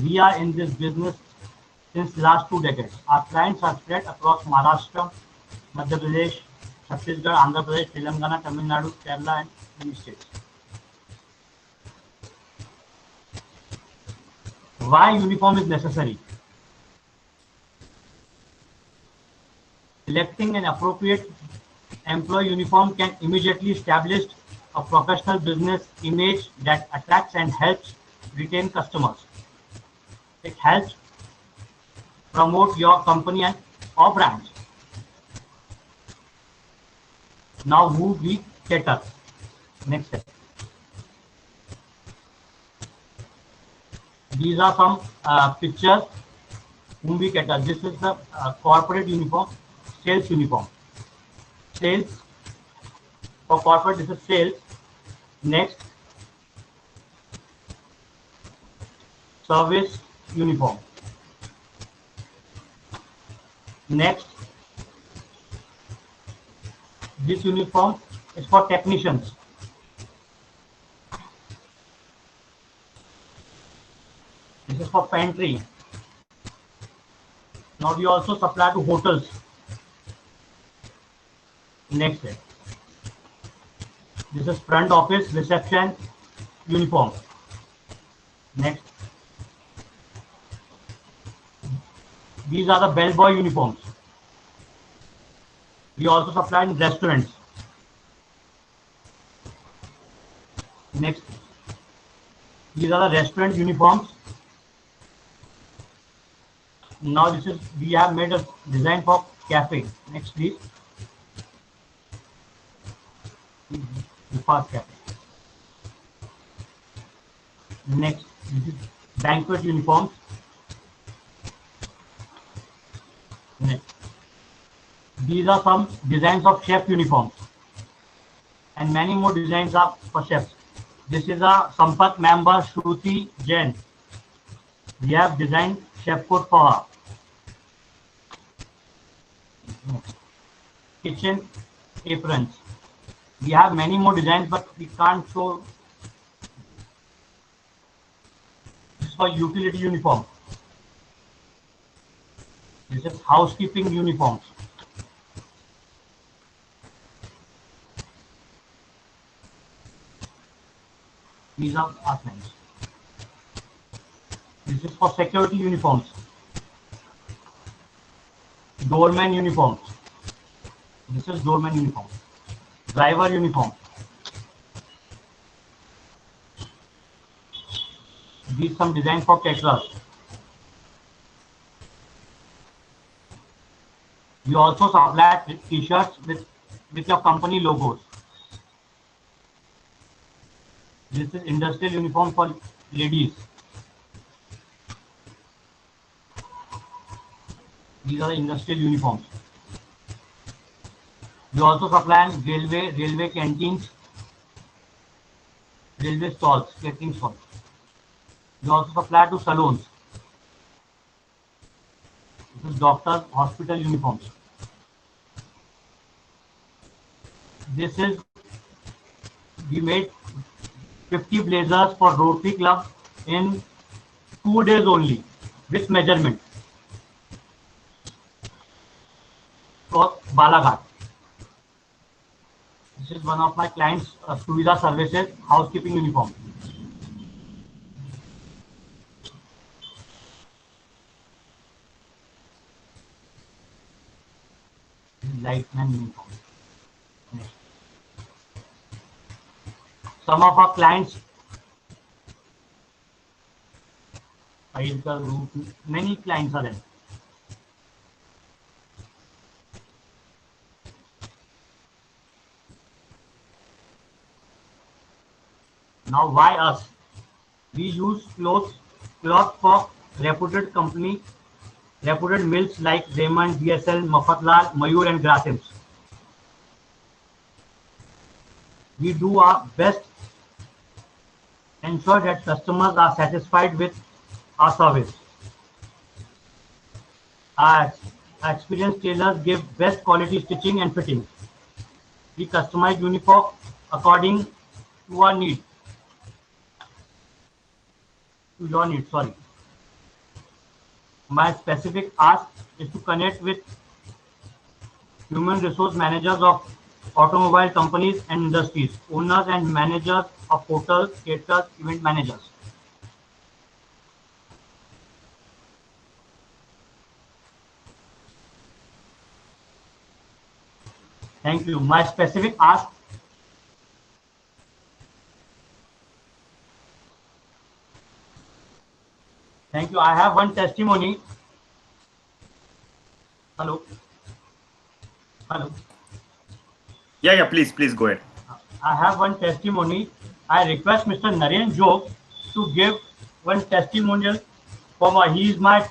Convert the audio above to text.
We are in this business since last 2 decades. Our clients are spread across Maharashtra, Madhya Pradesh, Chhattisgarh, Andhra Pradesh, Telangana, Tamil Nadu, Kerala, and many states. Why uniform is necessary? Selecting an appropriate employee uniform can immediately establish a professional business image that attracts and helps retain customers. It helps promote your company and or brands. Now who we cater. Next step. These are some pictures whom we cater. This is the corporate uniform, sales uniform. Sales for corporate, this is sales. Next, service uniform. Next, this uniform is for technicians. This is for pantry. Now we also supply to hotels. Next step. This is front office reception uniform. Next. These are the bellboy uniforms. We also supply in restaurants. Next. These are the restaurant uniforms. Now this is, we have made a design for cafe. Next please. The fast cafe. Next, this is banquet uniforms. Next. These are some designs of chef uniforms. And many more designs are for chefs. This is a Sampark member Shruti Jain. We have designed chef coat for her. Next. Kitchen aprons. We have many more designs, but we can't show. This is for utility uniform. This is housekeeping uniforms. These are our friends. This is for security uniforms. Doorman uniforms. This is doorman uniform. Driver uniform. These some designs for caterers. We also supply t-shirts with your company logos. This is industrial uniform for ladies. These are the industrial uniforms. We also supply railway canteens, railway stalls, catering stalls. We also supply to salons. This is doctors' hospital uniforms. This is, we made 50 blazers for Rotary Club in 2 days only with measurement for Balaghat. This is one of my clients' Suvidha Services housekeeping uniform. Lightman uniform. Next. Some of our clients, many clients are there. Now, why us? We use cloth for reputed company, reputed mills like Raymond, DSL, Mafatlal, Mayur, and Grasims. We do our best, ensure that customers are satisfied with our service. Our experienced tailors give best quality stitching and fitting. We customize uniform according to our need. To your needs, sorry. My specific ask is to connect with human resource managers of automobile companies and industries, owners and managers of hotels, theaters, event managers. Thank you. My specific ask. Thank you. I have one testimony. Hello. Hello. Yeah, please go ahead. I have one testimony. I request Mr. Naren Jog to give one testimonial he is my